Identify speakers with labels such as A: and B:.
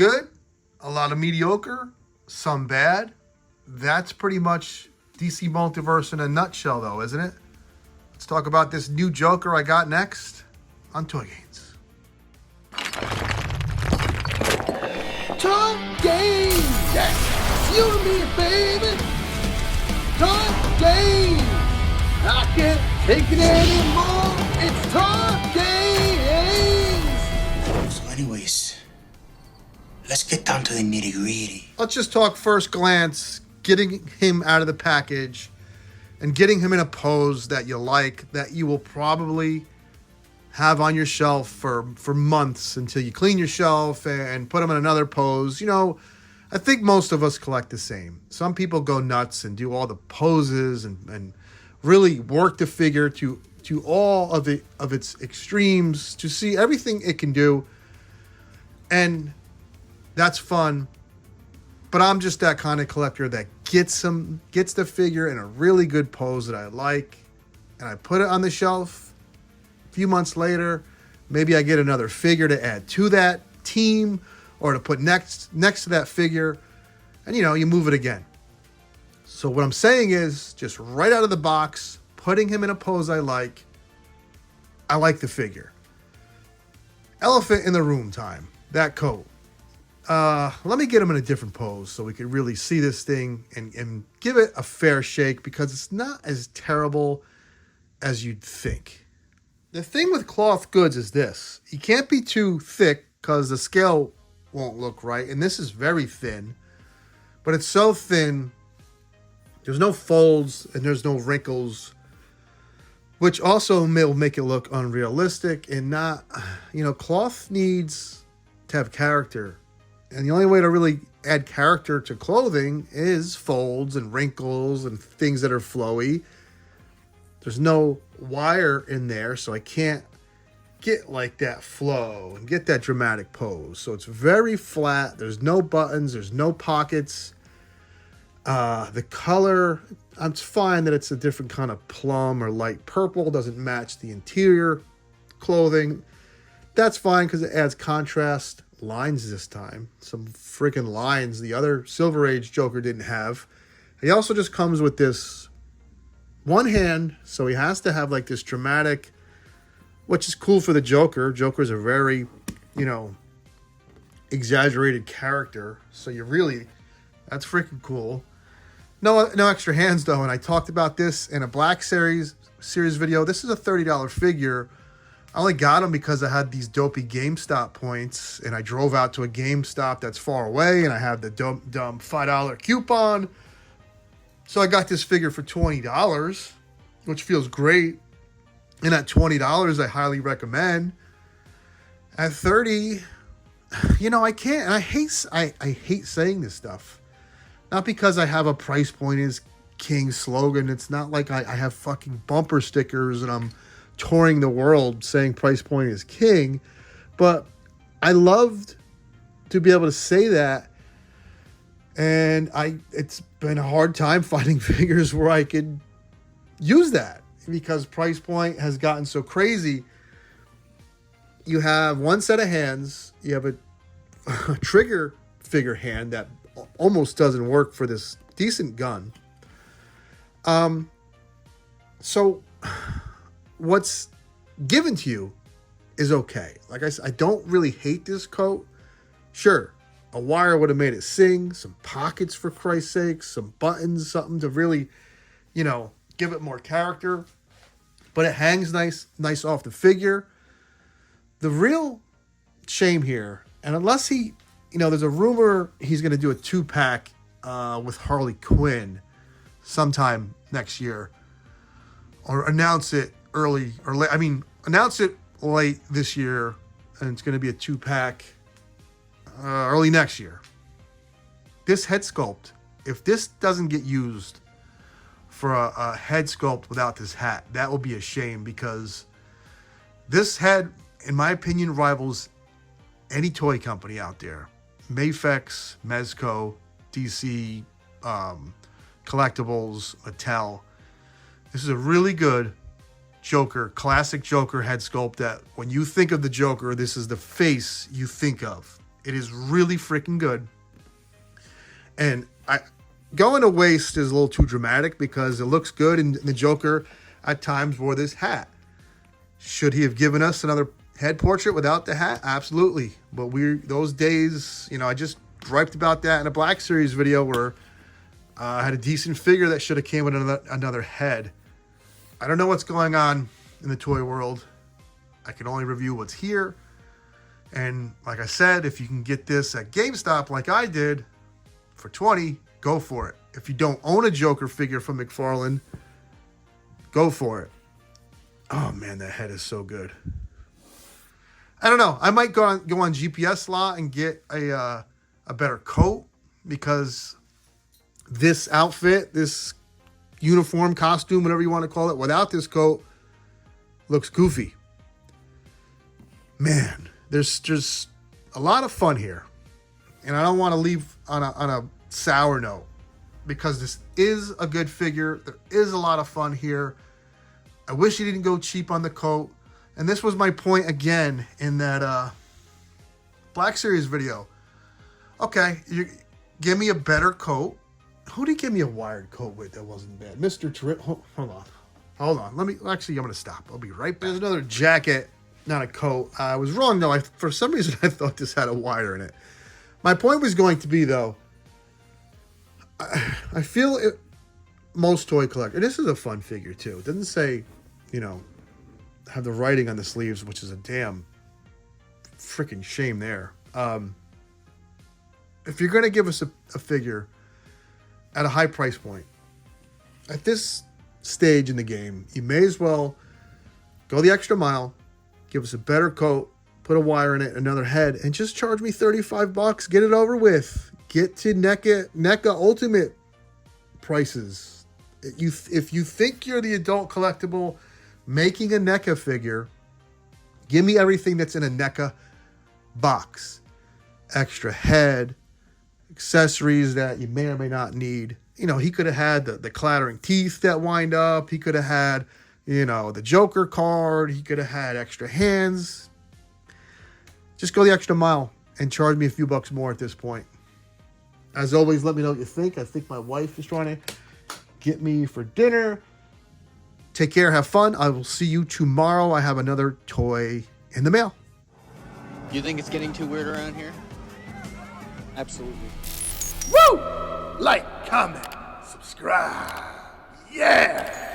A: good, a lot of mediocre, some bad. That's pretty much DC Multiverse in a nutshell, though, isn't it? Let's talk about this new Joker I got next on Toy Gains.
B: Toy Gains! That's you and me, baby! Toy Gains! I can't take it anymore! It's Toy Gains!
C: So anyways, let's get down to the nitty-gritty.
A: Let's just talk first glance, getting him out of the package and getting him in a pose that you like, that you will probably have on your shelf for months until you clean your shelf and put them in another pose. You know, I think most of us collect the same. Some people go nuts and do all the poses and really work the figure to all of its extremes, to see everything it can do. And that's fun. But I'm just that kind of collector that gets the figure in a really good pose that I like, and I put it on the shelf. A few months later, maybe I get another figure to add to that team or to put next to that figure, and you move it again. So what I'm saying is, just right out of the box, putting him in a pose I like the figure. Elephant in the room time, that coat. Let me get him in a different pose so we can really see this thing and give it a fair shake, because it's not as terrible as you'd think. The thing with cloth goods is this. You can't be too thick because the scale won't look right. And this is very thin. But it's so thin, there's no folds and there's no wrinkles, which also will make it look unrealistic and not, cloth needs to have character. And the only way to really add character to clothing is folds and wrinkles and things that are flowy. There's no wire in there, so I can't get like that flow and get that dramatic pose. So it's very flat. There's no buttons. There's no pockets. The color, it's fine that it's a different kind of plum or light purple. Doesn't match the interior clothing. That's fine because it adds contrast. Lines this time. Some freaking lines the other Silver Age Joker didn't have. He also just comes with this one hand, so he has to have like this dramatic, which is cool for the Joker. Joker's a very, exaggerated character, so that's freaking cool. No extra hands though, and I talked about this in a Black Series video. This is a $30 figure. I only got him because I had these dopey GameStop points, and I drove out to a GameStop that's far away, and I had the dumb $5 coupon. So I got this figure for $20, which feels great. And at $20, I highly recommend. At $30, I can't. And I hate saying this stuff. Not because I have a price point is king slogan. It's not like I have fucking bumper stickers and I'm touring the world saying price point is king. But I loved to be able to say that. And it's been a hard time finding figures where I could use that because price point has gotten so crazy. You have one set of hands. You have a trigger figure hand that almost doesn't work for this decent gun. So what's given to you is okay. Like I said, I don't really hate this coat. Sure. A wire would have made it sing. Some pockets, for Christ's sake. Some buttons, something to really, give it more character. But it hangs nice off the figure. The real shame here, and unless he, there's a rumor he's going to do a 2-pack with Harley Quinn sometime next year. Or announce it early, or late. Announce it late this year, and it's going to be a 2-pack early next year. This head sculpt, if this doesn't get used for a head sculpt without this hat, that will be a shame, because this head, in my opinion, rivals any toy company out there. Mafex, Mezco, DC, Collectibles, Mattel. This is a really good Joker, classic Joker head sculpt that when you think of the Joker, this is the face you think of. It is really freaking good. And going to waste is a little too dramatic because it looks good, and the Joker at times wore this hat. Should he have given us another head portrait without the hat? Absolutely. But those days, I just griped about that in a Black Series video where I had a decent figure that should have came with another head. I don't know what's going on in the toy world. I can only review what's here. And like I said, if you can get this at GameStop like I did for $20, go for it. If you don't own a Joker figure from McFarlane, go for it. Oh man, that head is so good. I don't know. I might go on GPS lot and get a better coat, because this outfit, this uniform, costume, whatever you want to call it, without this coat looks goofy. Man, there's just a lot of fun here. And I don't want to leave on a sour note, because this is a good figure. There is a lot of fun here. I wish he didn't go cheap on the coat. And this was my point again in that Black Series video. Okay, give me a better coat. Who did he give me a wired coat with that wasn't bad? Mr. Trip. Hold on. I'm going to stop. I'll be right back. There's another jacket, not a coat. I was wrong, though. For some reason, I thought this had a wire in it. My point was going to be, though, I feel most toy collectors, this is a fun figure, too. It doesn't say, have the writing on the sleeves, which is a damn freaking shame there. If you're going to give us a figure at a high price point, at this stage in the game, you may as well go the extra mile, give us a better coat, put a wire in it, another head, and just charge me $35. Get it over with. Get to NECA Ultimate prices. If you think you're the adult collectible making a NECA figure, give me everything that's in a NECA box. Extra head, accessories that you may or may not need. He could have had the clattering teeth that wind up. He could have had, the Joker card. He could have had extra hands. Just go the extra mile and charge me a few bucks more at this point. As always, let me know what you think. I think my wife is trying to get me for dinner. Take care. Have fun. I will see you tomorrow. I have another toy in the mail.
D: You think it's getting too weird around here?
B: Absolutely. Woo! Like, comment, subscribe. Yeah!